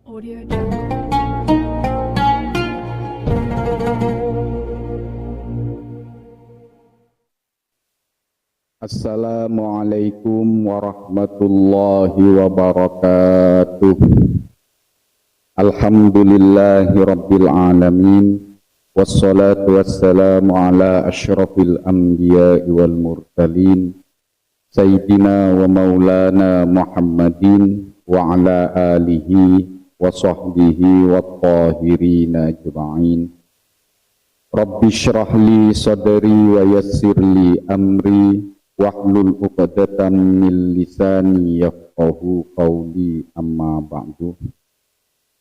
Audio Jungle. Assalamualaikum warahmatullahi wabarakatuh. Alhamdulillahi rabbil alamin. Wassalatu wassalamu ala asyrafil anbiya'i wal mursalin Sayyidina wa maulana Muhammadin wa ala alihi wa sahbihi wa tahirina ajma'in. Rabbi syrah li sadri wa yassir li amri wahlul 'uqdatam min lisani yafqahu qawli, amma ba'du.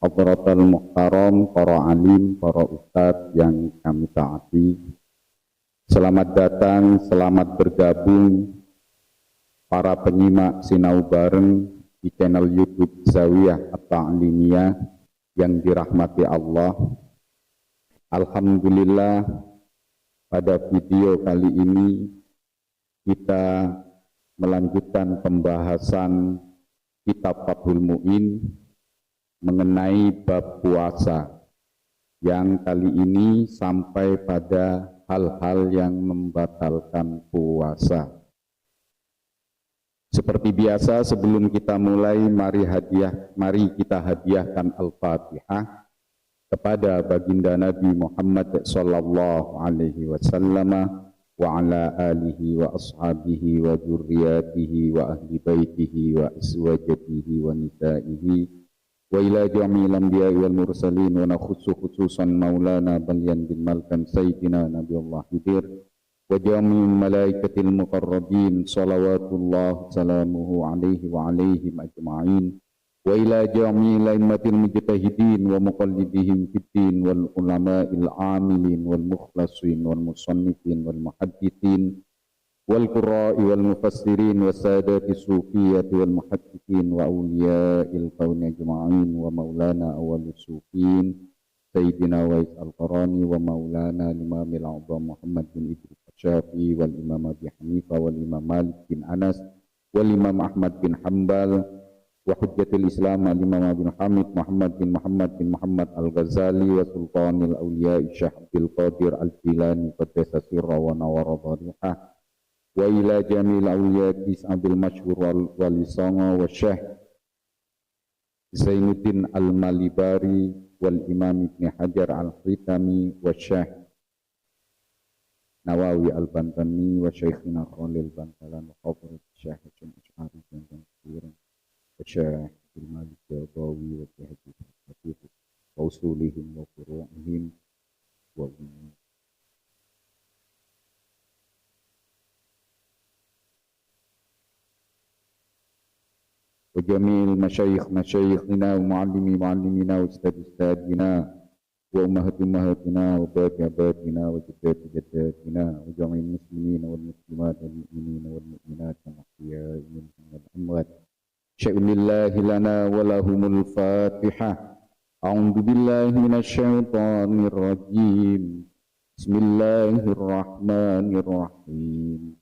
Hadratal muhtaram, para alim, para ustadz yang kami taati, selamat datang, selamat bergabung para penyimak Sinau Bareng di channel YouTube Zawiyah At-Ta'limiyah yang dirahmati Allah. Alhamdulillah, pada video kali ini kita melanjutkan pembahasan kitab Fathul Mu'in mengenai bab puasa, yang kali ini sampai pada hal-hal yang membatalkan puasa. Seperti biasa, sebelum kita mulai, mari kita hadiahkan Al-Fatihah kepada baginda Nabi Muhammad sallallahu alaihi wasallam wa ala alihi wa ashabihi wa dzurriyyatihi wa ahli baitihi wa azwajihi wa nisaihi wa ila jami'il anbiya'i wal mursalin, wa nakhussu khususan maulana Balyan bin Malkan sayyidina Nabiullah Khidir wa jami'il malaikatil muqarrabin salawatullah salamuhu alaihi wa alaihim ajma'in, wa ila jami'il aimmatil mujtahidin wa muqallidihim fiddin wal ulama'il amilin wal mukhlasin wal musannifin wal muhaddithin wal qurra'i wal mufassirin wa sadati sufiyati wal muhaddiqin wa awliya'il qawni ajma'in, wa maulana awal sufin Sayyidina Wais Al-Qarani wa maulana Imamil A'zam Muhammad bin Idris Syafi'i wal Imam Abi Hanifah wal Imam Malik bin Anas wal Imam Ahmad bin Hanbal wa hujjatul Islam al-Imam bin Hamid Muhammad bin Muhammad Al-Ghazali wa sultanil awliya Syekh Abdul Qadir Al-Jilani qaddasa sirra wa nawara dharihah, wa ila jamil awliya Abil Masyhur wal Lisanga wa Syekh Zainuddin Al-Malibari wal Imam Ibn Hajar Al-Hitami wa Syekh Nawawi Al-Bantani wa Syekhina Khalil Bantalan wa Khabarat Syekh Al-Ash'ari dan Kiran Syekh Al-Malik Jabawi wa Syekh Al-Fatih wa usulihim wa furu'ihim wa umum. Wa jamil masyayikhina wa muallimina wa ustadina wa ummahatina wa batina wa jaddatina wa jami'il muslimina wal muslimat wal mu'minina wal mu'minat wal ahya'i minhum wal amwat. Sya'unillahi lana wa lahumul fatihah. A'udzu billahi minasyaitonir rajim. Bismillahirrahmanirrahim.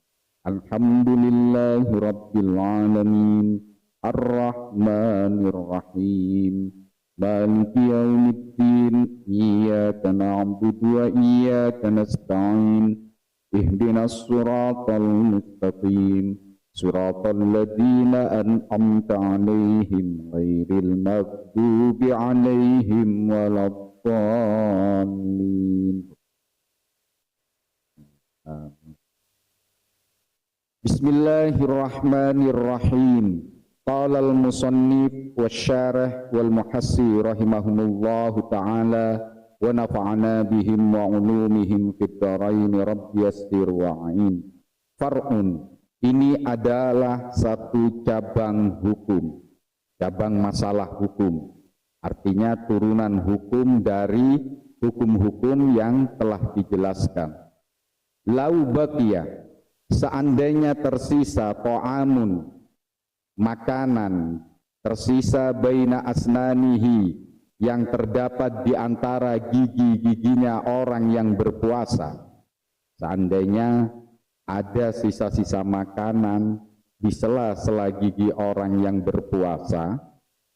Alhamdulillahi rabbil alamin. Ar-Rahmanir-Rahim. Maliki yaumiddin. Iyyaka na'budu wa iyyaka nasta'in. Ihdinas siratal mustaqim. Siratal ladzina an'amta 'alaihim ghairil maghdubi 'alaihim waladdallin. Bismillahirrahmanirrahim. Qala al-musannif wasyarih wal muhassi rahimahumullahu ta'ala wa nafa'ana bihim wa ulumihim fid dharain rabbi yassir wa'in. Far'un, ini adalah satu cabang hukum, cabang masalah hukum, artinya turunan hukum dari hukum-hukum yang telah dijelaskan. Lau baqiya, seandainya tersisa ta'amun, makanan, tersisa baina asnanihi, yang terdapat di antara gigi-giginya orang yang berpuasa. Seandainya ada sisa-sisa makanan di sela-sela gigi orang yang berpuasa,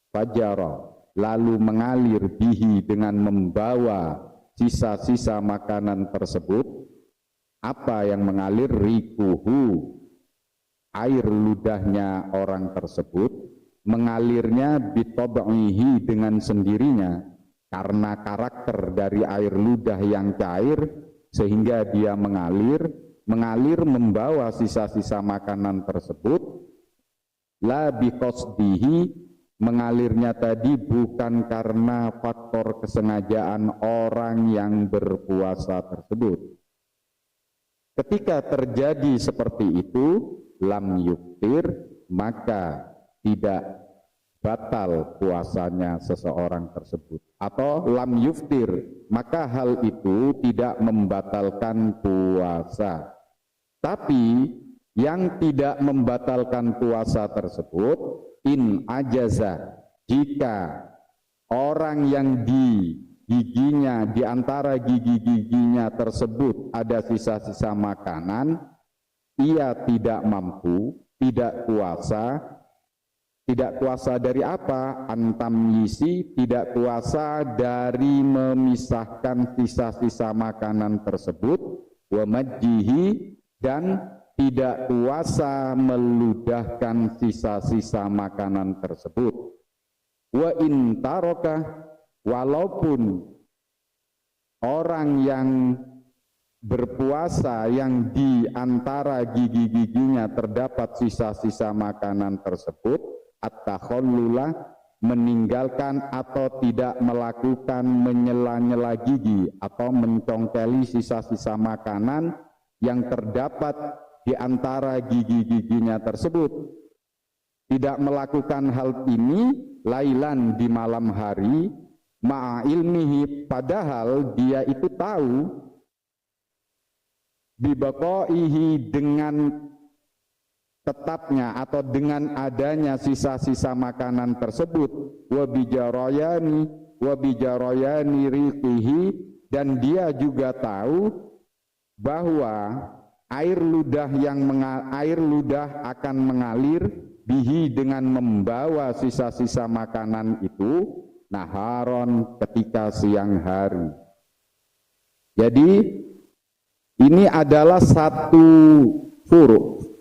fajara, lalu mengalir bihi dengan membawa sisa-sisa makanan tersebut. Apa yang mengalir? Rikuhu, air ludahnya orang tersebut, mengalirnya bitob'ihi dengan sendirinya karena karakter dari air ludah yang cair sehingga dia mengalir membawa sisa-sisa makanan tersebut. La biqasdihi, mengalirnya tadi bukan karena faktor kesengajaan orang yang berpuasa tersebut. Ketika terjadi seperti itu, lam yuftir, maka tidak batal puasanya seseorang tersebut. Atau lam yuftir, maka hal itu tidak membatalkan puasa. Tapi yang tidak membatalkan puasa tersebut, in ajaza, jika orang yang di giginya, di antara gigi-giginya tersebut ada sisa-sisa makanan, ia tidak mampu, tidak kuasa. Tidak kuasa dari apa? Antamyisi, tidak kuasa dari memisahkan sisa-sisa makanan tersebut, wa majjihi, dan tidak kuasa meludahkan sisa-sisa makanan tersebut. Wa in taraka, walaupun orang yang berpuasa yang di antara gigi-giginya terdapat sisa-sisa makanan tersebut, at-takhallula, meninggalkan atau tidak melakukan menyela-nyela gigi atau mencongkeli sisa-sisa makanan yang terdapat di antara gigi-giginya tersebut. Tidak melakukan hal ini lailan, di malam hari, ma'a ilmihi, padahal dia itu tahu, bibaqaihi, dengan tetapnya atau dengan adanya sisa-sisa makanan tersebut, wa bijarayani riqihi, dan dia juga tahu bahwa air ludah akan mengalir bihi, dengan membawa sisa-sisa makanan itu, naharon, ketika siang hari. Jadi ini adalah satu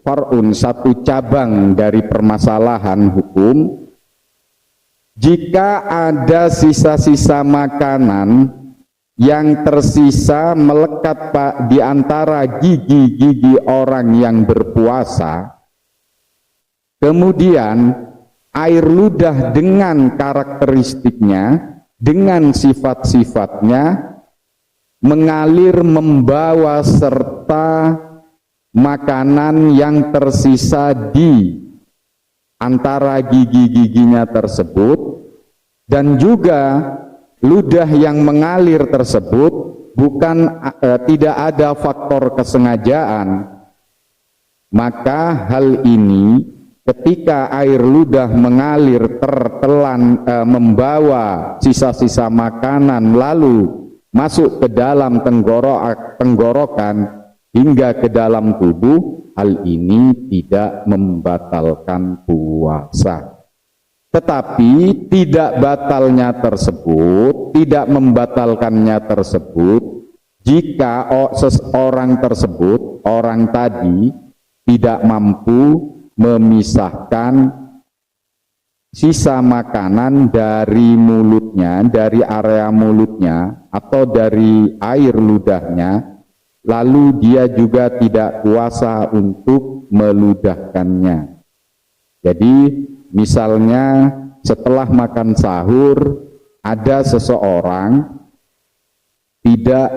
far'un, satu cabang dari permasalahan hukum. Jika ada sisa-sisa makanan yang tersisa melekat di antara gigi-gigi orang yang berpuasa, kemudian air ludah dengan karakteristiknya, dengan sifat-sifatnya, mengalir membawa serta makanan yang tersisa di antara gigi-giginya tersebut, dan juga ludah yang mengalir tersebut tidak ada faktor kesengajaan, maka hal ini ketika air ludah mengalir tertelan membawa sisa-sisa makanan lalu masuk ke dalam tenggorokan hingga ke dalam tubuh, hal ini tidak membatalkan puasa. Tetapi tidak batalnya tersebut, tidak membatalkannya tersebut, jika seseorang tersebut, orang tadi, tidak mampu memisahkan sisa makanan dari mulutnya, dari area mulutnya, atau dari air ludahnya, lalu dia juga tidak kuasa untuk meludahkannya. Jadi misalnya setelah makan sahur ada seseorang tidak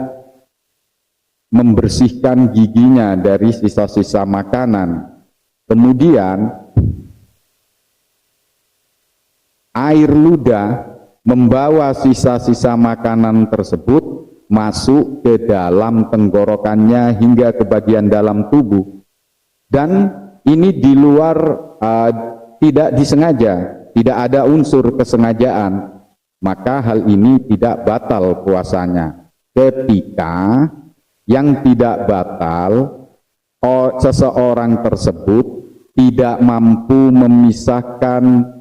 membersihkan giginya dari sisa-sisa makanan, kemudian air ludah membawa sisa-sisa makanan tersebut masuk ke dalam tenggorokannya hingga ke bagian dalam tubuh, dan ini di luar tidak disengaja, tidak ada unsur kesengajaan, maka hal ini tidak batal puasanya. Ketika yang tidak batal, seseorang tersebut tidak mampu memisahkan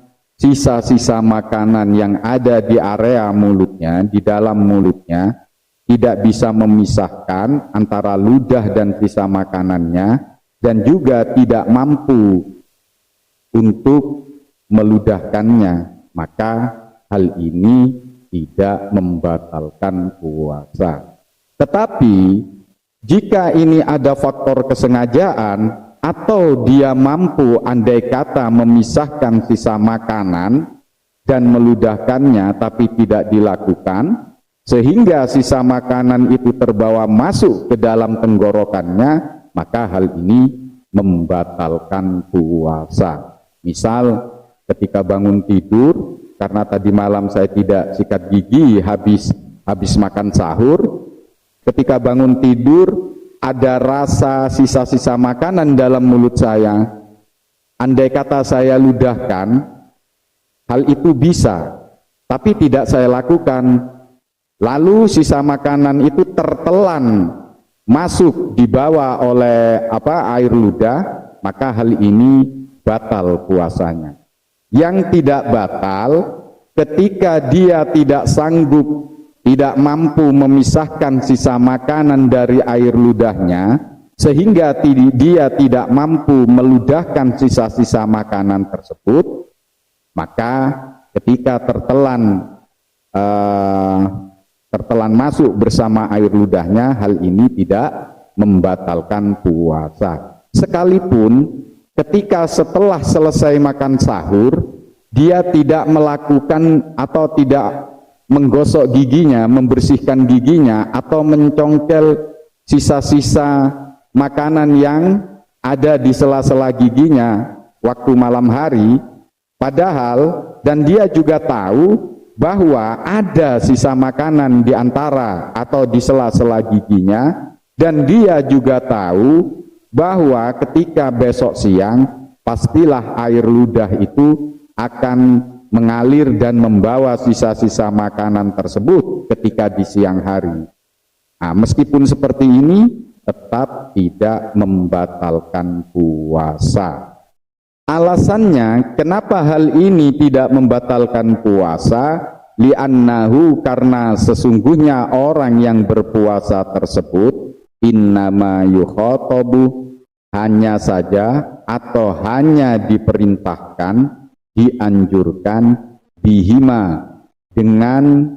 sisa-sisa makanan yang ada di area mulutnya, di dalam mulutnya, tidak bisa memisahkan antara ludah dan sisa makanannya, dan juga tidak mampu untuk meludahkannya, maka hal ini tidak membatalkan puasa. Tetapi jika ini ada faktor kesengajaan atau dia mampu andai kata memisahkan sisa makanan dan meludahkannya tapi tidak dilakukan, sehingga sisa makanan itu terbawa masuk ke dalam tenggorokannya, maka hal ini membatalkan puasa. Misal ketika bangun tidur, karena tadi malam saya tidak sikat gigi habis makan sahur, ketika bangun tidur ada rasa sisa-sisa makanan dalam mulut saya, andai kata saya ludahkan, hal itu bisa, tapi tidak saya lakukan. Lalu sisa makanan itu tertelan masuk dibawa oleh air ludah, maka hal ini batal puasanya. Yang tidak batal ketika dia tidak sanggup, tidak mampu memisahkan sisa makanan dari air ludahnya, sehingga dia tidak mampu meludahkan sisa-sisa makanan tersebut, maka ketika tertelan masuk bersama air ludahnya, hal ini tidak membatalkan puasa. Sekalipun ketika setelah selesai makan sahur, dia tidak melakukan atau tidak menggosok giginya, membersihkan giginya, atau mencongkel sisa-sisa makanan yang ada di sela-sela giginya waktu malam hari, padahal dan dia juga tahu bahwa ada sisa makanan di antara atau di sela-sela giginya, dan dia juga tahu bahwa ketika besok siang pastilah air ludah itu akan mengalir dan membawa sisa-sisa makanan tersebut ketika di siang hari. Nah, meskipun seperti ini tetap tidak membatalkan puasa. Alasannya kenapa hal ini tidak membatalkan puasa? Li'annahu, karena sesungguhnya orang yang berpuasa tersebut innama yukhatabu, hanya saja atau hanya diperintahkan, dianjurkan bihima, dengan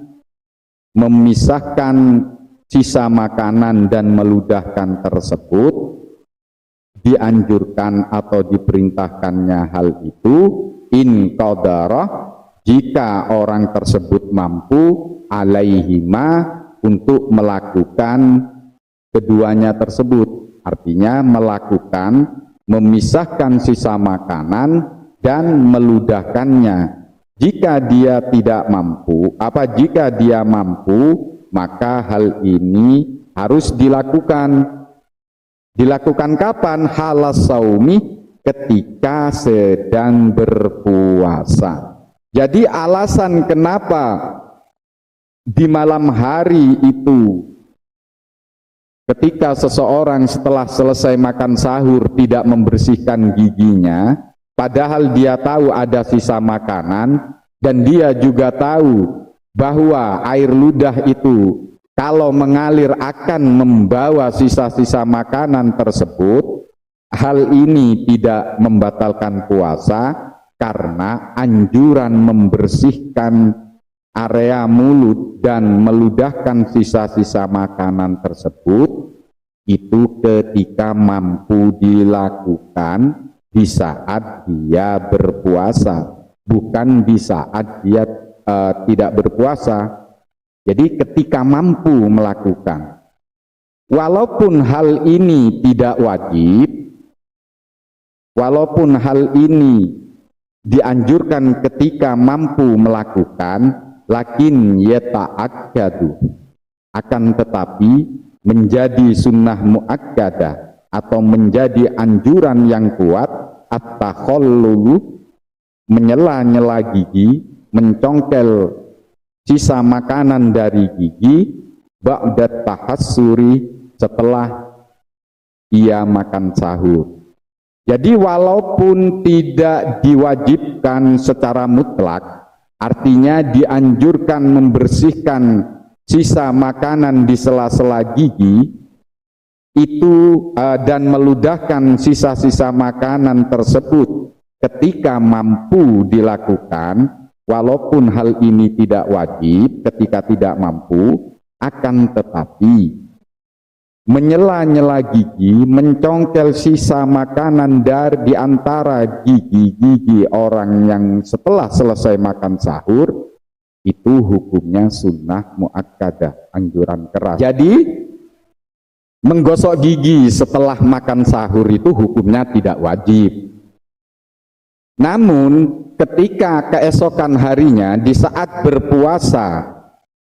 memisahkan sisa makanan dan meludahkan tersebut, dianjurkan atau diperintahkannya hal itu in qadarah, jika orang tersebut mampu alaihima, untuk melakukan keduanya tersebut, artinya melakukan memisahkan sisa makanan dan meludahkannya. Jika dia tidak mampu, jika dia mampu, maka hal ini harus dilakukan. Dilakukan kapan? Halas saumi, ketika sedang berpuasa. Jadi alasan kenapa di malam hari itu ketika seseorang setelah selesai makan sahur tidak membersihkan giginya, padahal dia tahu ada sisa makanan, dan dia juga tahu bahwa air ludah itu kalau mengalir akan membawa sisa-sisa makanan tersebut, hal ini tidak membatalkan puasa, karena anjuran membersihkan area mulut dan meludahkan sisa-sisa makanan tersebut itu ketika mampu dilakukan di saat dia berpuasa, bukan di saat dia tidak berpuasa. Jadi ketika mampu melakukan, walaupun hal ini tidak wajib, walaupun hal ini dianjurkan ketika mampu melakukan, lakin yata'akkadu, akan tetapi menjadi sunnah muakkadah atau menjadi anjuran yang kuat, at-takhallulu, menyela-nyela gigi, mencongkel sisa makanan dari gigi, ba'dat tahassuri, setelah ia makan sahur. Jadi walaupun tidak diwajibkan secara mutlak, artinya dianjurkan membersihkan sisa makanan di sela-sela gigi itu dan meludahkan sisa-sisa makanan tersebut ketika mampu dilakukan, walaupun hal ini tidak wajib ketika tidak mampu, akan tetapi menyela-nyela gigi, mencongkel sisa makanan di antara gigi-gigi orang yang setelah selesai makan sahur, itu hukumnya sunnah muakkadah, anjuran keras. Jadi menggosok gigi setelah makan sahur itu hukumnya tidak wajib. Namun ketika keesokan harinya, di saat berpuasa,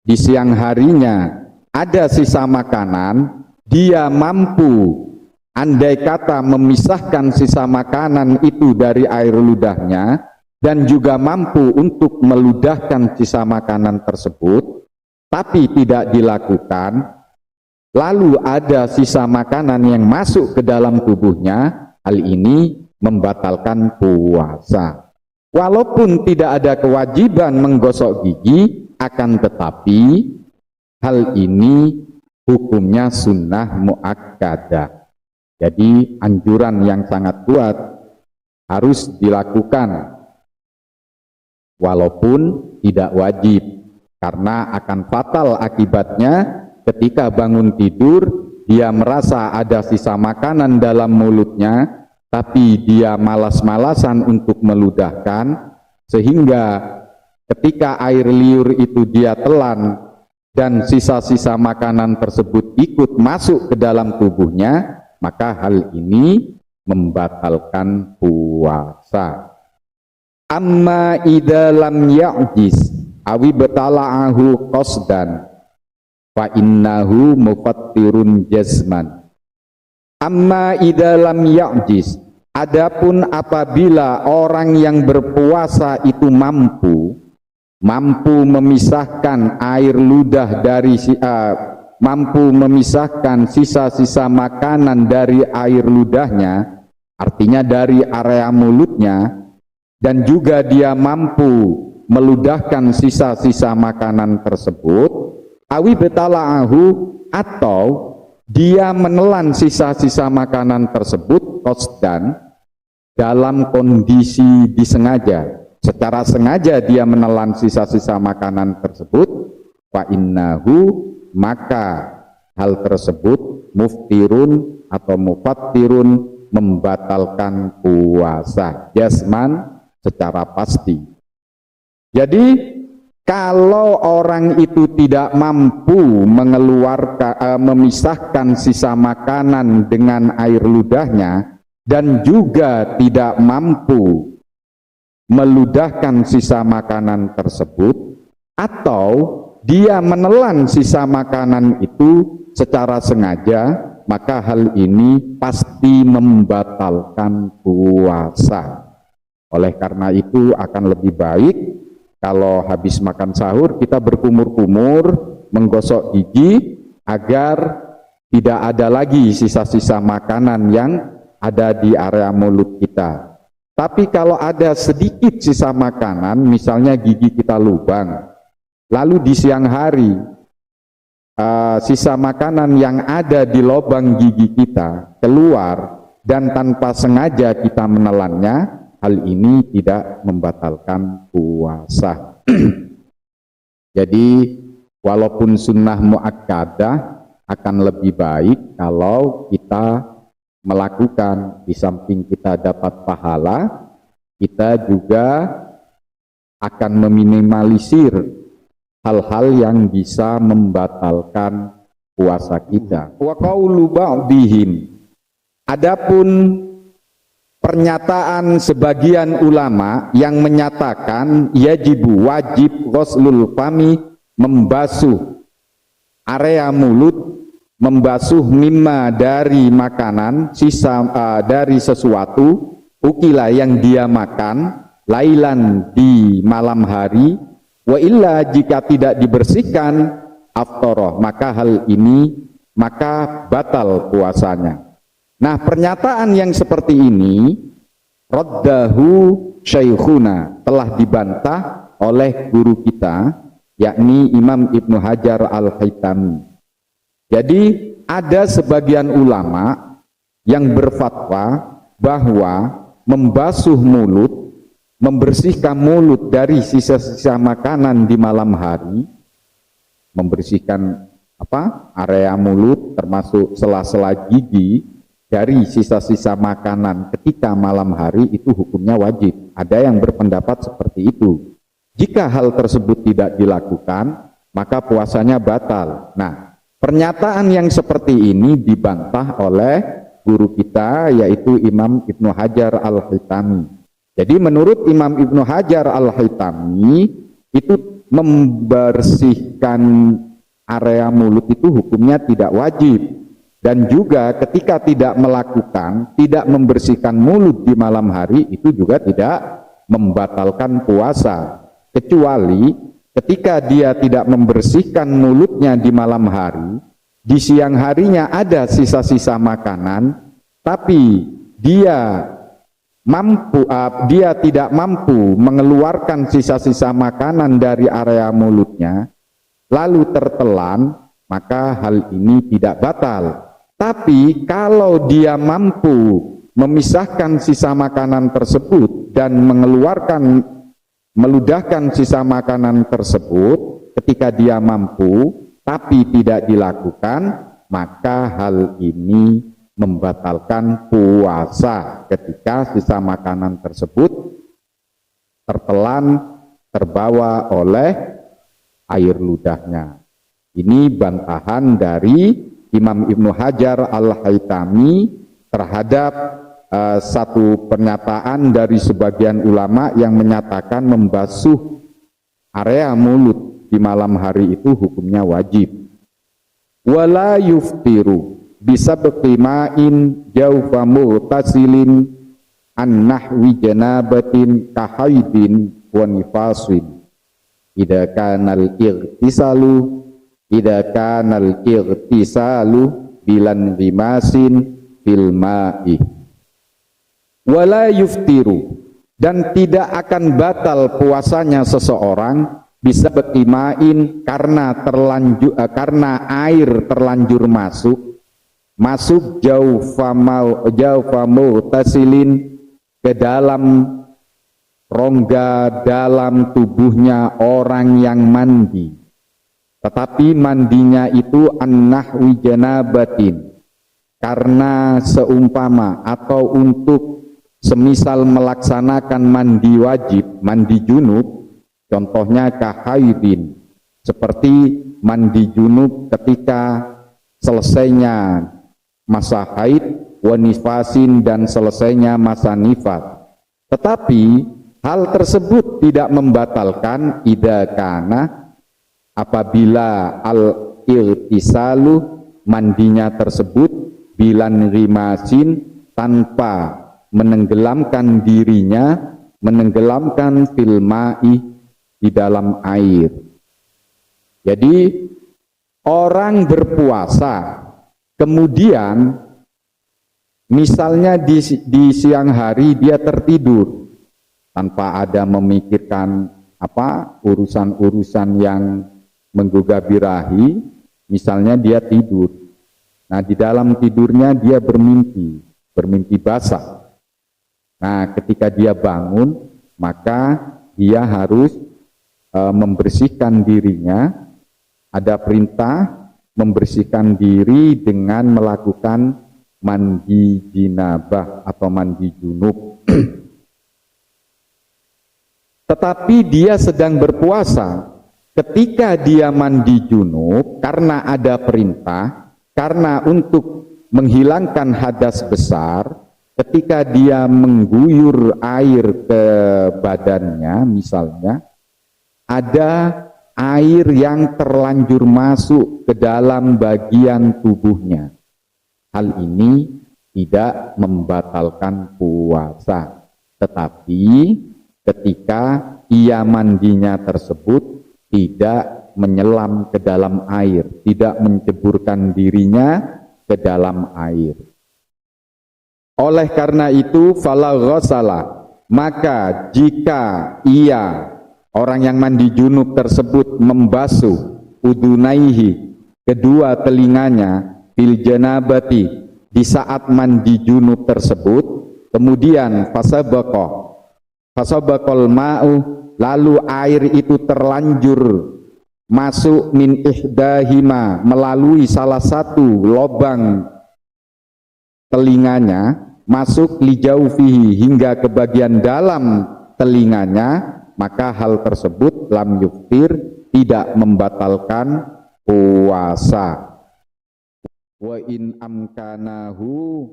di siang harinya ada sisa makanan, dia mampu andai kata memisahkan sisa makanan itu dari air ludahnya dan juga mampu untuk meludahkan sisa makanan tersebut, tapi tidak dilakukan, lalu ada sisa makanan yang masuk ke dalam tubuhnya, hal ini membatalkan puasa. Walaupun tidak ada kewajiban menggosok gigi, akan tetapi hal ini hukumnya sunnah muakkadah. Jadi anjuran yang sangat kuat harus dilakukan walaupun tidak wajib, karena akan fatal akibatnya ketika bangun tidur dia merasa ada sisa makanan dalam mulutnya, tapi dia malas-malasan untuk meludahkan, sehingga ketika air liur itu dia telan dan sisa-sisa makanan tersebut ikut masuk ke dalam tubuhnya, maka hal ini membatalkan puasa. Amma idza lam ya'jiz awi batala'ahu qasdan fa innahu mufattirun jazman. Amma idza lam ya'jiz, adapun apabila orang yang berpuasa itu mampu memisahkan air ludah dari mampu memisahkan sisa-sisa makanan dari air ludahnya, artinya dari area mulutnya, dan juga dia mampu meludahkan sisa-sisa makanan tersebut, awi betala'ahu, atau dia menelan sisa-sisa makanan tersebut qasdan, dalam kondisi disengaja, secara sengaja dia menelan sisa-sisa makanan tersebut, fa innahu, maka hal tersebut muftirun atau mufattirun, membatalkan puasa jasman, secara pasti. Jadi kalau orang itu tidak mampu memisahkan sisa makanan dengan air ludahnya dan juga tidak mampu meludahkan sisa makanan tersebut, atau dia menelan sisa makanan itu secara sengaja, maka hal ini pasti membatalkan puasa. Oleh karena itu akan lebih baik kalau habis makan sahur kita berkumur-kumur menggosok gigi agar tidak ada lagi sisa-sisa makanan yang ada di area mulut kita. Tapi kalau ada sedikit sisa makanan, misalnya gigi kita lubang, lalu di siang hari sisa makanan yang ada di lubang gigi kita keluar dan tanpa sengaja kita menelannya, hal ini tidak membatalkan puasa. Jadi walaupun sunnah muakkadah, akan lebih baik kalau kita melakukan, di samping kita dapat pahala, kita juga akan meminimalisir hal-hal yang bisa membatalkan puasa kita. Wa qaulu ba'dihim, adapun pernyataan sebagian ulama yang menyatakan wajib ghuslul fami, membasuh area mulut, membasuh mimma dari makanan, sisa dari sesuatu, ukila yang dia makan, lailan di malam hari, wa illa jika tidak dibersihkan, aftoroh, maka hal ini maka batal puasanya. Nah, pernyataan yang seperti ini raddahu syaikhuna, telah dibantah oleh guru kita, yakni Imam Ibnu Hajar Al-Haytami. Jadi ada sebagian ulama yang berfatwa bahwa membasuh mulut, membersihkan mulut dari sisa-sisa makanan di malam hari, membersihkan area mulut termasuk sela-sela gigi dari sisa-sisa makanan ketika malam hari, itu hukumnya wajib. Ada yang berpendapat seperti itu. Jika hal tersebut tidak dilakukan, maka puasanya batal. Nah, pernyataan yang seperti ini dibantah oleh guru kita, yaitu Imam Ibnu Hajar Al-Haytami. Jadi menurut Imam Ibnu Hajar Al-Haytami, itu membersihkan area mulut itu hukumnya tidak wajib. Dan juga ketika tidak melakukan, tidak membersihkan mulut di malam hari, itu juga tidak membatalkan puasa. Kecuali ketika dia tidak membersihkan mulutnya di malam hari, di siang harinya ada sisa-sisa makanan, tapi dia tidak mampu mengeluarkan sisa-sisa makanan dari area mulutnya, lalu tertelan, maka hal ini tidak batal. Tapi kalau dia mampu memisahkan sisa makanan tersebut dan meludahkan sisa makanan tersebut ketika dia mampu, tapi tidak dilakukan, maka hal ini membatalkan puasa ketika sisa makanan tersebut tertelan, terbawa oleh air ludahnya. Ini bantahan dari Imam Ibnu Hajar Al-Haytami terhadap satu pernyataan dari sebagian ulama yang menyatakan membasuh area mulut di malam hari itu hukumnya wajib. Wala yuftiru bisabqi ma'in jawfa mu'tasilin an nahwi janabatin kahaidin wa nifasin idza kana al-ightisalu bilan rimasin fil ma'i. Wala yuftiru, dan tidak akan batal puasanya seseorang bisa berkimain karena air terlanjur masuk jaufamu tasilin ke dalam rongga dalam tubuhnya orang yang mandi, tetapi mandinya itu an-nahwi janabatin, karena seumpama atau untuk semisal melaksanakan mandi wajib, mandi junub, contohnya kahaidin, seperti mandi junub ketika selesainya masa haid, wa nifasin, dan selesainya masa nifas. Tetapi hal tersebut tidak membatalkan idza kana, apabila al-irtisalu, mandinya tersebut, bilan rimasin, tanpa menenggelamkan dirinya, menenggelamkan fil ma'i, di dalam air. Jadi orang berpuasa kemudian misalnya di siang hari dia tertidur tanpa ada memikirkan urusan-urusan yang menggugah birahi, misalnya dia tidur. Nah, di dalam tidurnya dia bermimpi basah. Nah, ketika dia bangun, maka dia harus membersihkan dirinya. Ada perintah membersihkan diri dengan melakukan mandi jinabah atau mandi junub. Tetapi dia sedang berpuasa. Ketika dia mandi junub, karena ada perintah, karena untuk menghilangkan hadas besar, ketika dia mengguyur air ke badannya, misalnya ada air yang terlanjur masuk ke dalam bagian tubuhnya, hal ini tidak membatalkan puasa. Tetapi ketika ia mandinya tersebut tidak menyelam ke dalam air, tidak menceburkan dirinya ke dalam air. Oleh karena itu fala ghasala, maka jika ia orang yang mandi junub tersebut membasuh udunaihi, kedua telinganya, fil janabati, di saat mandi junub tersebut, kemudian fasabaqal ma'u, lalu air itu terlanjur masuk min ihdahima, melalui salah satu lubang telinganya, masuk lijaufihi, hingga ke bagian dalam telinganya, maka hal tersebut lam yuftir, tidak membatalkan puasa. Wa in amkanahu,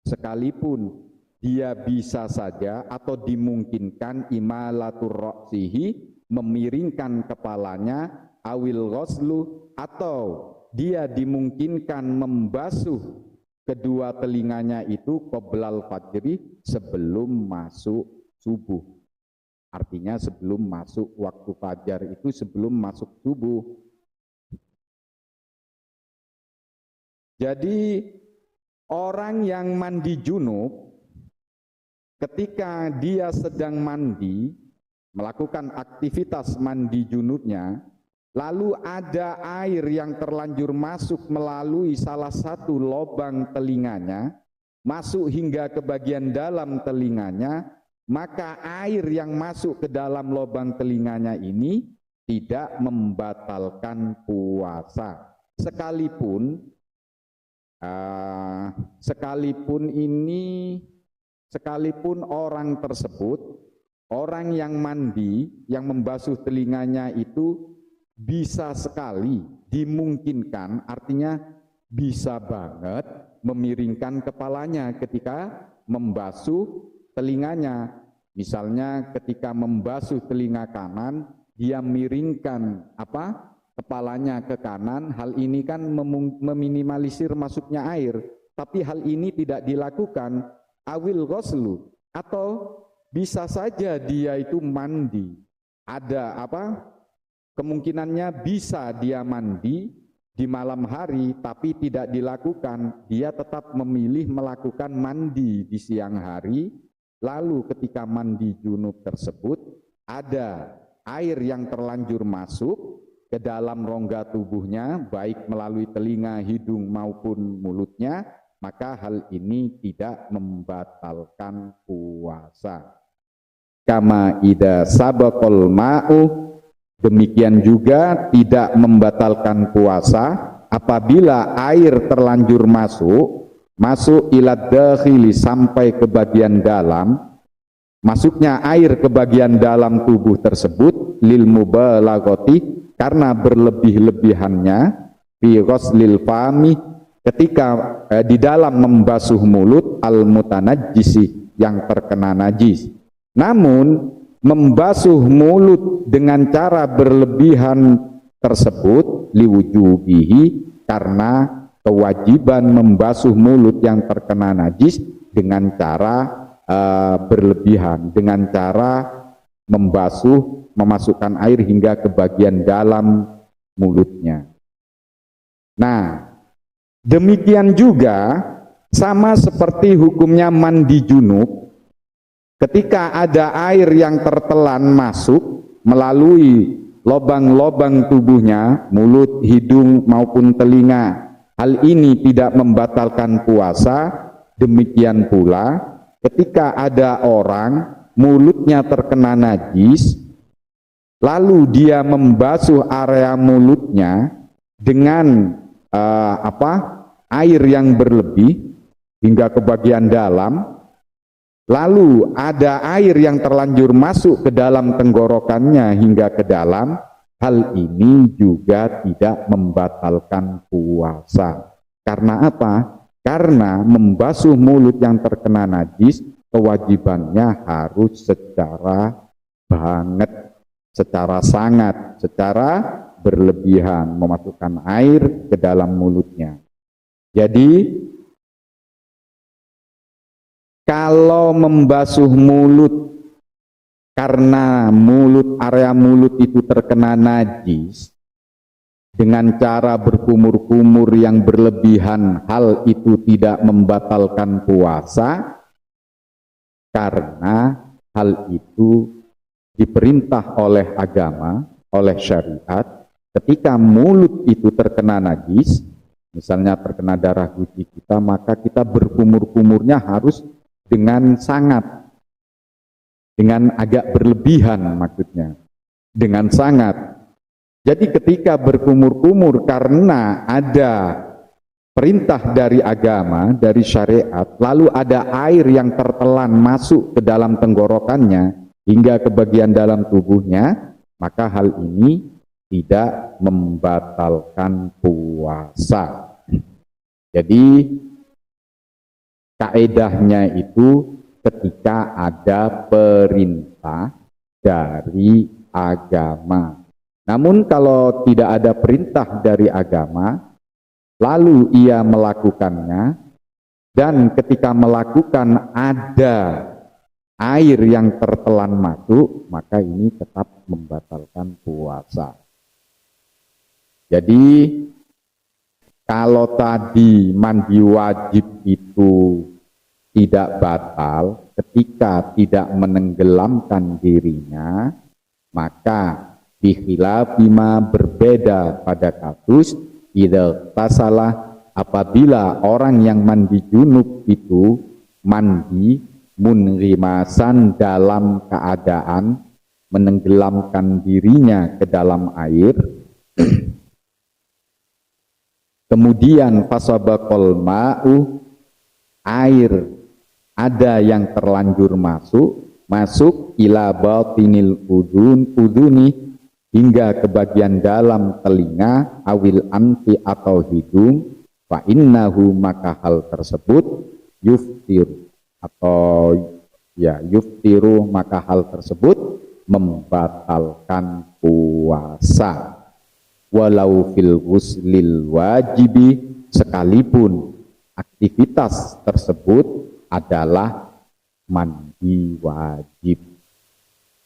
sekalipun dia bisa saja atau dimungkinkan imalatur ra'sihi, memiringkan kepalanya, awil ghuslu, atau dia dimungkinkan membasuh kedua telinganya itu qoblal fajri, sebelum masuk subuh. Artinya sebelum masuk waktu fajar itu, sebelum masuk subuh. Jadi orang yang mandi junub, ketika dia sedang mandi, melakukan aktivitas mandi junubnya, lalu ada air yang terlanjur masuk melalui salah satu lubang telinganya, masuk hingga ke bagian dalam telinganya, maka air yang masuk ke dalam lubang telinganya ini tidak membatalkan puasa. Sekalipun orang tersebut, orang yang mandi, yang membasuh telinganya itu bisa sekali, dimungkinkan, artinya bisa banget memiringkan kepalanya ketika membasuh telinganya. Misalnya ketika membasuh telinga kanan, dia miringkan kepalanya ke kanan. Hal ini kan meminimalisir masuknya air, tapi hal ini tidak dilakukan. Awil ghuslu, atau bisa saja dia itu mandi, ada kemungkinannya bisa dia mandi di malam hari, tapi tidak dilakukan. Dia tetap memilih melakukan mandi di siang hari. Lalu ketika mandi junub tersebut, ada air yang terlanjur masuk ke dalam rongga tubuhnya, baik melalui telinga, hidung maupun mulutnya, maka hal ini tidak membatalkan puasa. Kama ida sabaqal ma'u, demikian juga tidak membatalkan puasa apabila air terlanjur masuk ilad dakhili, sampai ke bagian dalam. Masuknya air ke bagian dalam tubuh tersebut lil mubalaghati, karena berlebih-lebihannya, fi ghuslil fami, ketika di dalam membasuh mulut, al mutanajjisi, yang terkena najis. Namun membasuh mulut dengan cara berlebihan tersebut liwujubihi, karena kewajiban membasuh mulut yang terkena najis dengan cara berlebihan, dengan cara memasukkan air hingga ke bagian dalam mulutnya. Nah, demikian juga sama seperti hukumnya mandi junub. Ketika ada air yang tertelan masuk melalui lubang-lubang tubuhnya, mulut, hidung maupun telinga, hal ini tidak membatalkan puasa. Demikian pula ketika ada orang mulutnya terkena najis, lalu dia membasuh area mulutnya dengan air yang berlebih hingga ke bagian dalam, lalu ada air yang terlanjur masuk ke dalam tenggorokannya hingga ke dalam, hal ini juga tidak membatalkan puasa. Karena apa? Karena membasuh mulut yang terkena najis, kewajibannya harus secara banget, secara sangat, secara berlebihan, memasukkan air ke dalam mulutnya. Jadi kalau membasuh mulut karena area mulut itu terkena najis dengan cara berkumur-kumur yang berlebihan, hal itu tidak membatalkan puasa. karena hal itu diperintah oleh agama, oleh syariat. Ketika mulut itu terkena najis, misalnya terkena darah guci kita, maka kita berkumur-kumurnya harus dengan sangat, dengan agak berlebihan maksudnya, dengan sangat. Jadi ketika berkumur-kumur karena ada perintah dari agama, dari syariat, lalu ada air yang tertelan masuk ke dalam tenggorokannya hingga ke bagian dalam tubuhnya, maka hal ini tidak membatalkan puasa. Jadi kaedahnya itu ketika ada perintah dari agama. Namun kalau tidak ada perintah dari agama, lalu ia melakukannya, dan ketika melakukan ada air yang tertelan masuk, maka ini tetap membatalkan puasa. Jadi kalau tadi mandi wajib itu tidak batal ketika tidak menenggelamkan dirinya, maka bikhilaf bima berbeda pada kasus idza tasalah, apabila orang yang mandi junub itu mandi munrimasan dalam keadaan menenggelamkan dirinya ke dalam air, kemudian fasabaqal ma'u, air ada yang terlanjur masuk ila batinil uduni, hingga ke bagian dalam telinga, awil anfi atau hidung, fa innahu, maka hal tersebut yuftir atau yuftiru, maka hal tersebut membatalkan puasa. Walau fil ghuslil wajibi, sekalipun aktivitas tersebut adalah mandi wajib.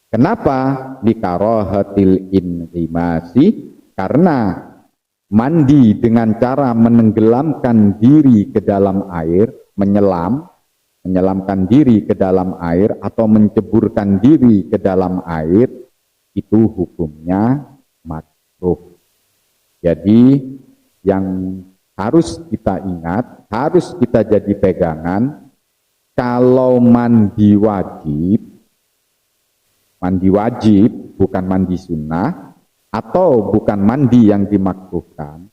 Kenapa? Likarahatil inrimasi, karena mandi dengan cara menenggelamkan diri ke dalam air, menyelamkan diri ke dalam air atau menceburkan diri ke dalam air, itu hukumnya makruh. Jadi yang harus kita ingat, harus kita jadi pegangan, kalau mandi wajib bukan mandi sunnah, atau bukan mandi yang dimakruhkan,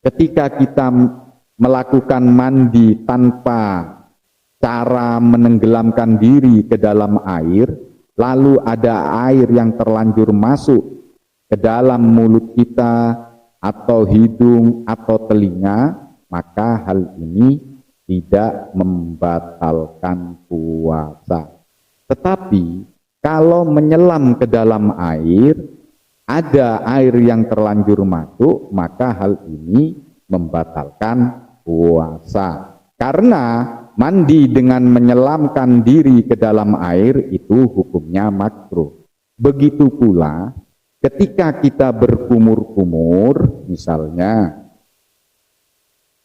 ketika kita melakukan mandi tanpa cara menenggelamkan diri ke dalam air, lalu ada air yang terlanjur masuk ke dalam mulut kita atau hidung atau telinga, maka hal ini tidak membatalkan puasa. Tetapi kalau menyelam ke dalam air, ada air yang terlanjur masuk, maka hal ini membatalkan puasa. Karena mandi dengan menyelamkan diri ke dalam air itu hukumnya makruh. Begitu pula ketika kita berkumur-kumur, misalnya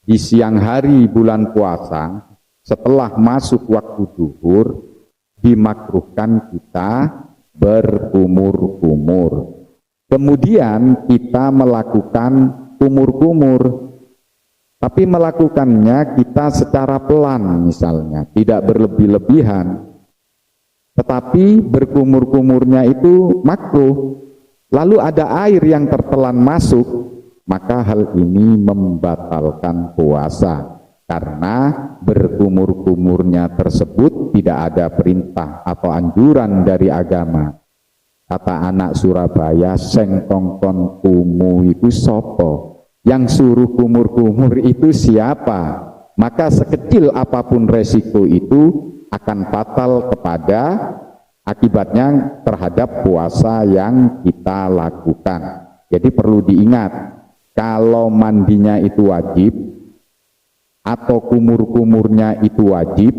di siang hari bulan puasa, setelah masuk waktu zuhur, dimakruhkan kita berkumur-kumur. Kemudian kita melakukan kumur-kumur, tapi melakukannya kita secara pelan, misalnya tidak berlebih-lebihan, tetapi berkumur-kumurnya itu makruh. Lalu ada air yang tertelan masuk, maka hal ini membatalkan puasa, karena berkumur-kumurnya tersebut tidak ada perintah atau anjuran dari agama. Kata anak Surabaya, seng kongkon kumu itu sopo, yang suruh kumur-kumur itu siapa? Maka sekecil apapun resiko itu akan fatal kepada akibatnya terhadap puasa yang kita lakukan. Jadi perlu diingat, kalau mandinya itu wajib atau kumur-kumurnya itu wajib,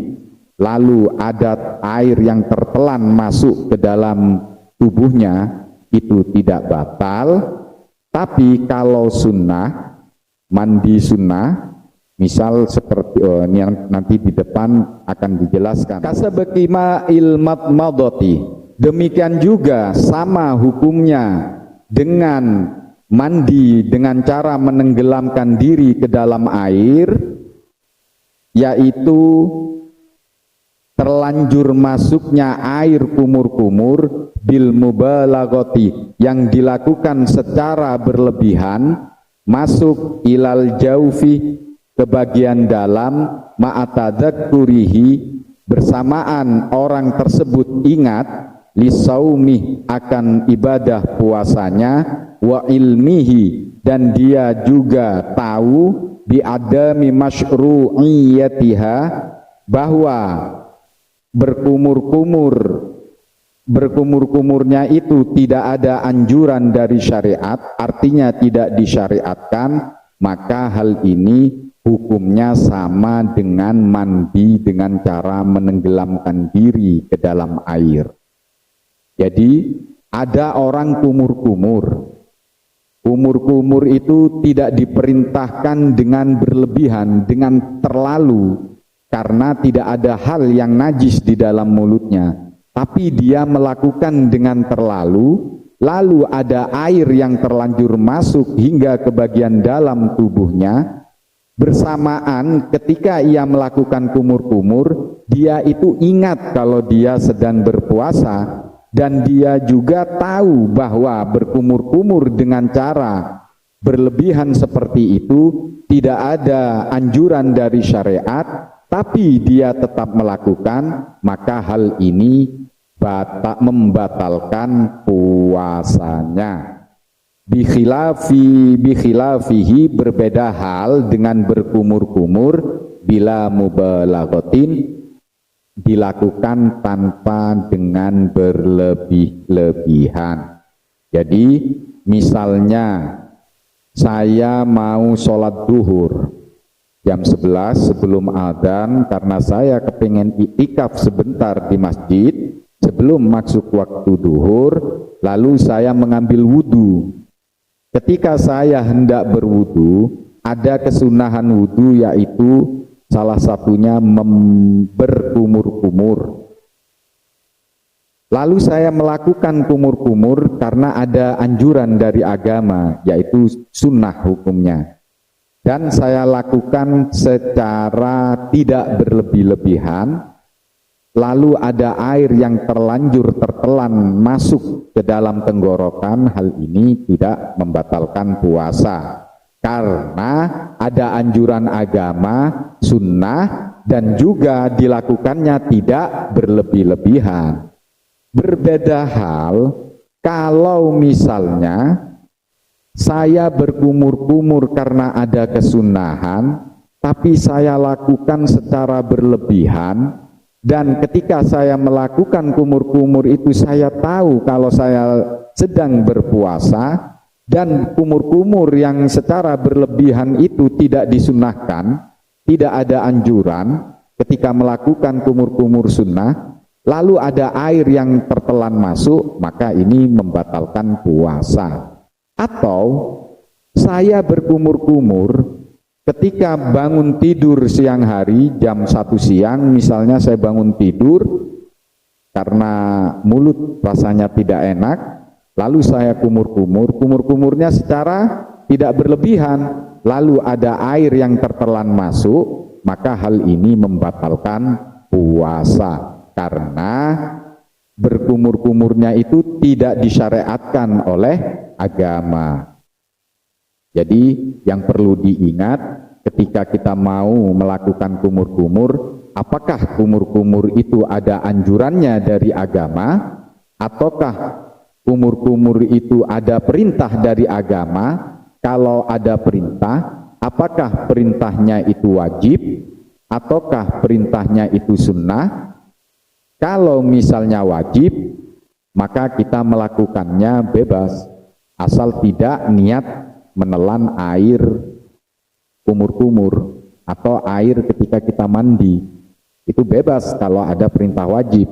lalu ada air yang tertelan masuk ke dalam tubuhnya, itu tidak batal. Tapi kalau sunnah, mandi sunnah, Misal seperti yang nanti di depan akan dijelaskan. Kasabakima ilmat madoti. Demikian juga sama hukumnya dengan mandi dengan cara menenggelamkan diri ke dalam air, yaitu terlanjur masuknya air kumur-kumur bil mubalaghati, yang dilakukan secara berlebihan, masuk ilal jaufi, ke bagian dalam, ma'atadzakurihi, bersamaan orang tersebut ingat, lisaumi, akan ibadah puasanya, wa ilmihi, dan dia juga tahu biadami masyru'iyatiha, bahwa berkumur-kumurnya itu tidak ada anjuran dari syariat, artinya tidak disyariatkan, maka hal ini hukumnya sama dengan mandi dengan cara menenggelamkan diri ke dalam air. Jadi ada orang kumur-kumur. Kumur-kumur itu tidak diperintahkan dengan berlebihan, dengan terlalu, karena tidak ada hal yang najis di dalam mulutnya. Tapi dia melakukan dengan terlalu, lalu ada air yang terlanjur masuk hingga ke bagian dalam tubuhnya. Bersamaan ketika ia melakukan kumur-kumur, dia itu ingat kalau dia sedang berpuasa, dan dia juga tahu bahwa berkumur-kumur dengan cara berlebihan seperti itu tidak ada anjuran dari syariat, tapi dia tetap melakukan, maka hal ini membatalkan puasanya. Bikhilafihi, berbeda hal dengan berkumur-kumur, bila mubalaghatin, dilakukan tanpa dengan berlebih-lebihan. Jadi misalnya saya mau sholat duhur jam 11 sebelum adzan, karena saya kepengen iktikaf sebentar di masjid sebelum masuk waktu duhur, lalu saya mengambil wudhu. Ketika saya hendak berwudu, ada kesunahan wudu, yaitu salah satunya berkumur-kumur. Lalu saya melakukan kumur-kumur karena ada anjuran dari agama, yaitu sunnah hukumnya. Dan saya lakukan secara tidak berlebih-lebihan, lalu ada air yang terlanjur tertelan masuk ke dalam tenggorokan, hal ini tidak membatalkan puasa. Karena ada anjuran agama, sunnah, dan juga dilakukannya tidak berlebih-lebihan. Berbeda hal kalau misalnya saya berkumur-kumur karena ada kesunahan, tapi saya lakukan secara berlebihan, dan ketika saya melakukan kumur-kumur itu saya tahu kalau saya sedang berpuasa, dan kumur-kumur yang secara berlebihan itu tidak disunahkan, tidak ada anjuran ketika melakukan kumur-kumur sunnah, lalu ada air yang tertelan masuk, maka ini membatalkan puasa. Atau saya berkumur-kumur ketika bangun tidur siang hari jam 1 siang, misalnya saya bangun tidur karena mulut rasanya tidak enak, lalu saya kumur-kumur, kumur-kumurnya secara tidak berlebihan, lalu ada air yang tertelan masuk, maka hal ini membatalkan puasa, karena berkumur-kumurnya itu tidak disyariatkan oleh agama. Jadi yang perlu diingat ketika kita mau melakukan kumur-kumur, apakah kumur-kumur itu ada anjurannya dari agama, ataukah kumur-kumur itu ada perintah dari agama? Kalau ada perintah, apakah perintahnya itu wajib ataukah perintahnya itu sunnah? Kalau misalnya wajib, maka kita melakukannya bebas, asal tidak niat menelan air kumur-kumur atau air ketika kita mandi. Itu bebas kalau ada perintah wajib.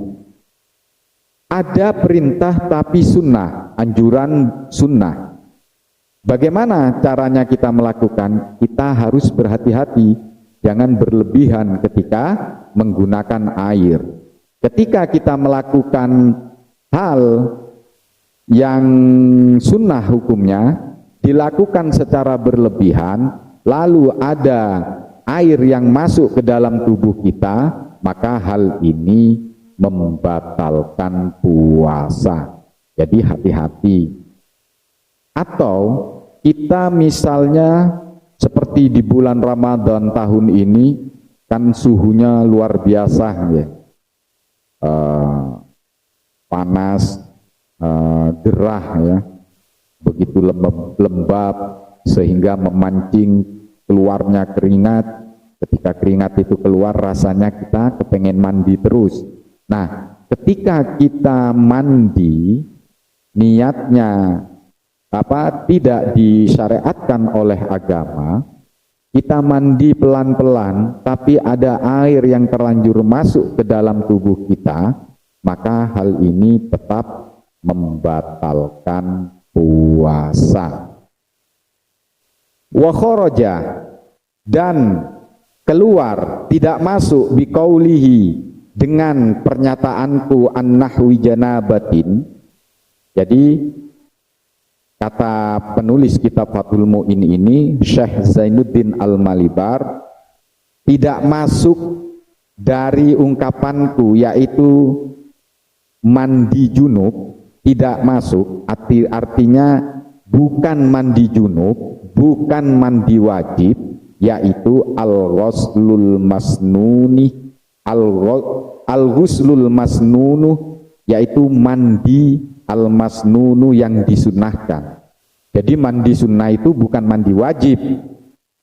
Ada perintah tapi sunnah, anjuran sunnah. Bagaimana caranya kita melakukan? Kita harus berhati-hati. jangan berlebihan ketika menggunakan air. Ketika kita melakukan hal yang sunnah hukumnya dilakukan secara berlebihan, lalu ada air yang masuk ke dalam tubuh kita, maka hal ini membatalkan puasa. Jadi hati-hati. Atau kita misalnya seperti di bulan Ramadan tahun ini kan suhunya luar biasa ya, panas, gerah ya, begitu lembab sehingga memancing keluarnya keringat. Ketika keringat itu keluar, rasanya kita kepengen mandi terus. Nah, ketika kita mandi, niatnya tidak disyariatkan oleh agama, kita mandi pelan-pelan, tapi ada air yang terlanjur masuk ke dalam tubuh kita, maka hal ini tetap membatalkan puasa. Wa kharaja, dan keluar, tidak masuk, biqaulihi, dengan pernyataanku an-nahwi janabatin. Jadi kata penulis kitab Fathul Mu'in ini, Syekh Zainuddin Al-Malibar, tidak masuk dari ungkapanku, yaitu mandi junub, tidak masuk, artinya bukan mandi junub, bukan mandi wajib, yaitu al-ghuslul masnuni, al-ghuslul masnunu, yaitu mandi al-masnunu yang disunahkan. Jadi mandi sunnah itu bukan mandi wajib.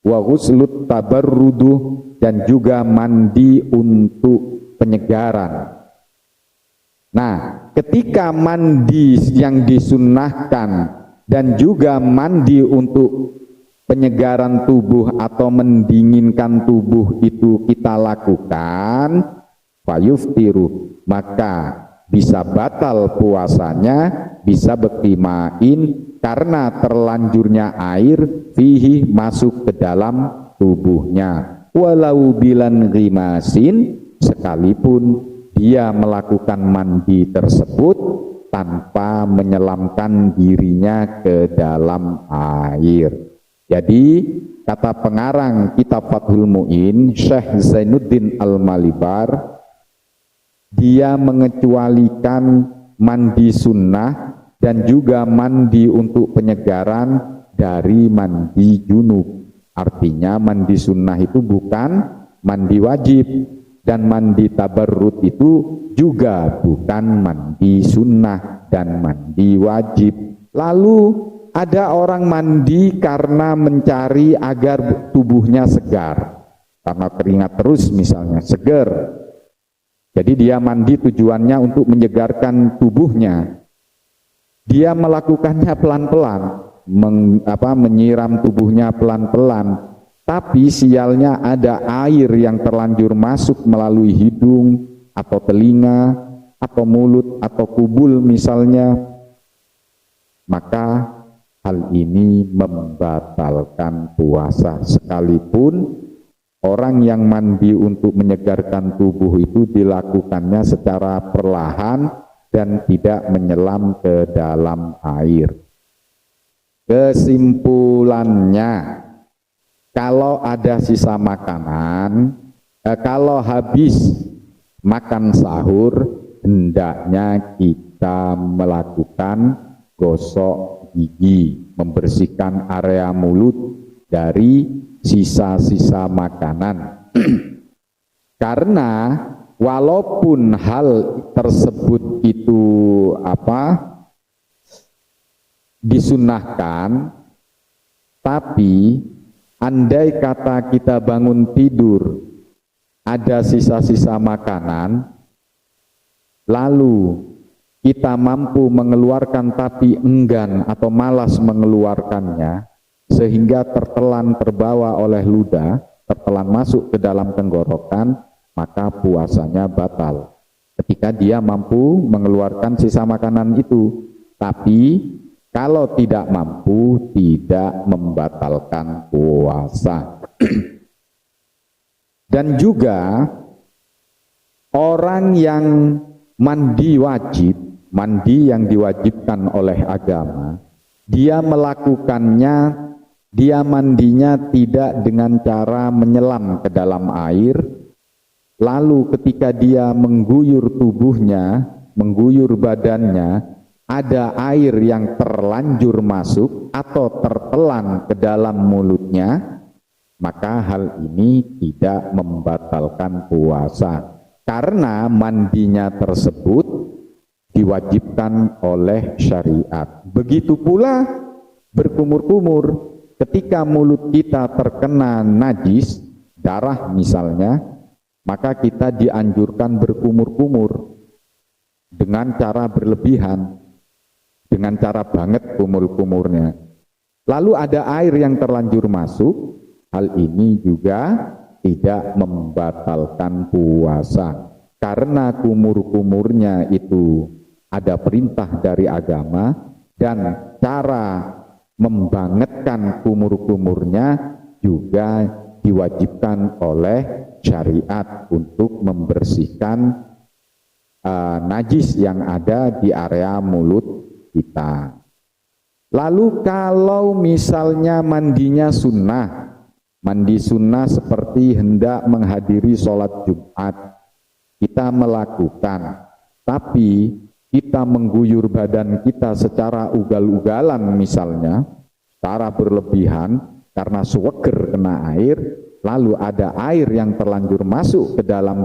Wa ghuslut tabarrudu, dan juga mandi untuk penyegaran. Nah, ketika mandi yang disunnahkan dan juga mandi untuk penyegaran tubuh atau mendinginkan tubuh itu kita lakukan, fayuftiru, maka bisa batal puasanya, bisa bektimain, karena terlanjurnya air fihi, masuk ke dalam tubuhnya. Walau bilan ghimasin, sekalipun dia melakukan mandi tersebut tanpa menyelamkan dirinya ke dalam air. Jadi kata pengarang kitab Fathul Mu'in, Syekh Zainuddin Al-Malibar, dia mengecualikan mandi sunnah dan juga mandi untuk penyegaran dari mandi junub. Artinya mandi sunnah itu bukan mandi wajib, dan mandi tabarrud itu juga bukan mandi sunnah dan mandi wajib. Lalu ada orang mandi karena mencari agar tubuhnya segar, karena keringat terus misalnya, segar. Jadi dia mandi tujuannya untuk menyegarkan tubuhnya. Dia melakukannya pelan-pelan, menyiram tubuhnya pelan-pelan. Tapi sialnya ada air yang terlanjur masuk melalui hidung atau telinga atau mulut atau kubul misalnya. Maka hal ini membatalkan puasa, sekalipun orang yang mandi untuk menyegarkan tubuh itu dilakukannya secara perlahan dan tidak menyelam ke dalam air. Kesimpulannya, kalau ada sisa makanan, kalau habis makan sahur, hendaknya kita melakukan gosok gigi, membersihkan area mulut dari sisa-sisa makanan. Karena walaupun hal tersebut itu disunahkan, tapi andai kata kita bangun tidur ada sisa-sisa makanan, lalu kita mampu mengeluarkan tapi enggan atau malas mengeluarkannya, sehingga tertelan terbawa oleh ludah, tertelan masuk ke dalam tenggorokan, maka puasanya batal. Ketika dia mampu mengeluarkan sisa makanan itu, tapi kalau tidak mampu, tidak membatalkan puasa. Dan juga orang yang mandi wajib, mandi yang diwajibkan oleh agama, dia melakukannya, dia mandinya tidak dengan cara menyelam ke dalam air, lalu ketika dia mengguyur tubuhnya, mengguyur badannya, ada air yang terlanjur masuk atau tertelan ke dalam mulutnya, maka hal ini tidak membatalkan puasa. Karena mandinya tersebut diwajibkan oleh syariat. Begitu pula berkumur-kumur, ketika mulut kita terkena najis, darah misalnya, maka kita dianjurkan berkumur-kumur dengan cara berlebihan, dengan cara banget kumur-kumurnya. Lalu ada air yang terlanjur masuk, hal ini juga tidak membatalkan puasa. Karena kumur-kumurnya itu ada perintah dari agama, dan cara membangetkan kumur-kumurnya juga diwajibkan oleh syariat untuk membersihkan najis yang ada di area mulut kita. Lalu kalau misalnya mandinya sunnah, mandi sunnah seperti hendak menghadiri sholat Jumat, kita melakukan, tapi kita mengguyur badan kita secara ugal-ugalan misalnya, secara berlebihan karena seweger kena air, lalu ada air yang terlanjur masuk ke dalam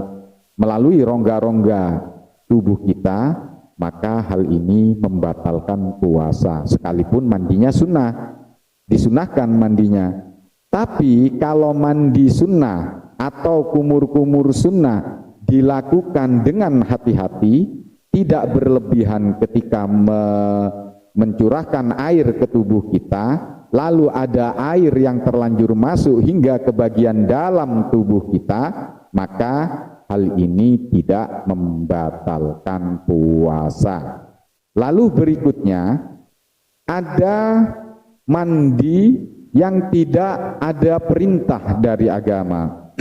melalui rongga-rongga tubuh kita, maka hal ini membatalkan puasa. Sekalipun mandinya sunnah, disunahkan mandinya. Tapi kalau mandi sunnah atau kumur-kumur sunnah dilakukan dengan hati-hati, tidak berlebihan ketika mencurahkan air ke tubuh kita, lalu ada air yang terlanjur masuk hingga ke bagian dalam tubuh kita, maka hal ini tidak membatalkan puasa. Lalu berikutnya, ada mandi yang tidak ada perintah dari agama,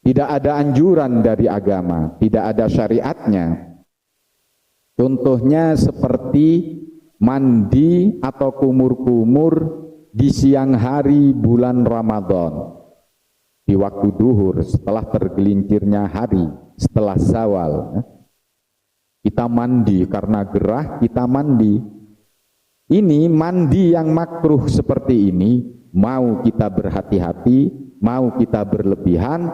tidak ada anjuran dari agama, tidak ada syariatnya. Contohnya seperti mandi atau kumur-kumur di siang hari bulan Ramadan, di waktu duhur setelah tergelincirnya hari, setelah zawal, kita mandi karena gerah, kita mandi. Ini mandi yang makruh seperti ini, mau kita berhati-hati, mau kita berlebihan,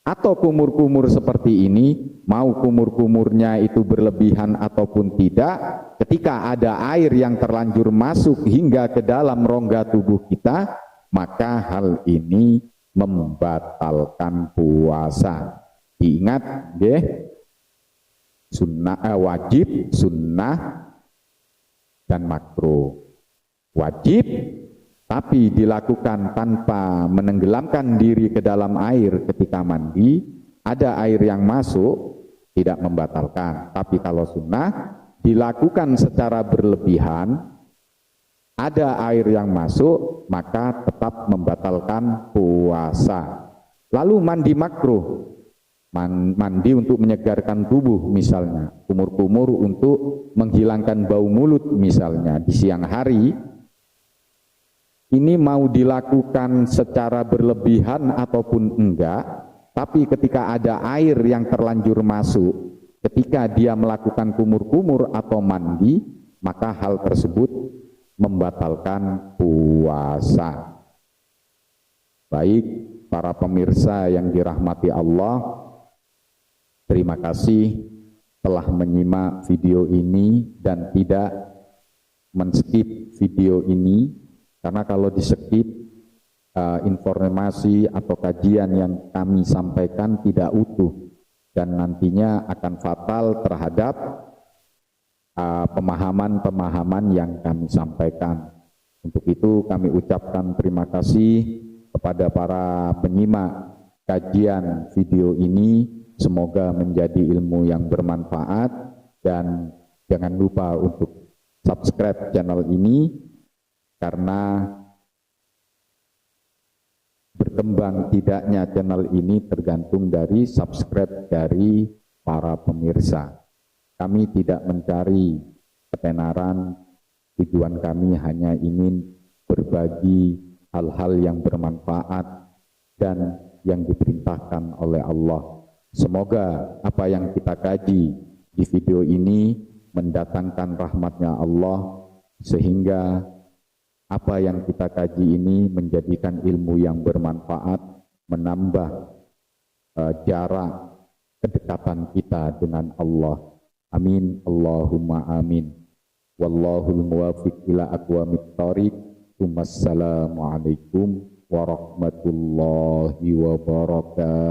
atau kumur-kumur seperti ini, mau kumur-kumurnya itu berlebihan ataupun tidak, ketika ada air yang terlanjur masuk hingga ke dalam rongga tubuh kita, maka hal ini membatalkan puasa. Diingat deh, wajib, sunnah, dan makruh. Wajib tapi dilakukan tanpa menenggelamkan diri ke dalam air ketika mandi, ada air yang masuk, tidak membatalkan. Tapi kalau sunnah dilakukan secara berlebihan, ada air yang masuk, maka tetap membatalkan puasa. Lalu mandi makruh, mandi untuk menyegarkan tubuh misalnya, kumur-kumur untuk menghilangkan bau mulut misalnya di siang hari. Ini mau dilakukan secara berlebihan ataupun enggak, tapi ketika ada air yang terlanjur masuk, ketika dia melakukan kumur-kumur atau mandi, maka hal tersebut membatalkan puasa. Baik para pemirsa yang dirahmati Allah, terima kasih telah menyimak video ini dan tidak men-skip video ini. Karena kalau di-skip, informasi atau kajian yang kami sampaikan tidak utuh dan nantinya akan fatal terhadap pemahaman-pemahaman yang kami sampaikan. Untuk itu kami ucapkan terima kasih kepada para penyimak kajian video ini. Semoga menjadi ilmu yang bermanfaat, dan jangan lupa untuk subscribe channel ini, karena berkembang berkembang tidaknya channel ini tergantung dari subscribe dari para pemirsa. Kami tidak mencari ketenaran, tujuan kami hanya ingin berbagi hal-hal yang bermanfaat dan yang diperintahkan oleh Allah. Semoga apa yang kita kaji di video ini mendatangkan rahmatnya Allah, sehingga apa yang kita kaji ini menjadikan ilmu yang bermanfaat, menambah jarak kedekatan kita dengan Allah. Amin, Allahumma amin. Wallahul muwafiq ila aqwamit thoriq. Wassalamualaikum warahmatullahi wabarakatuh.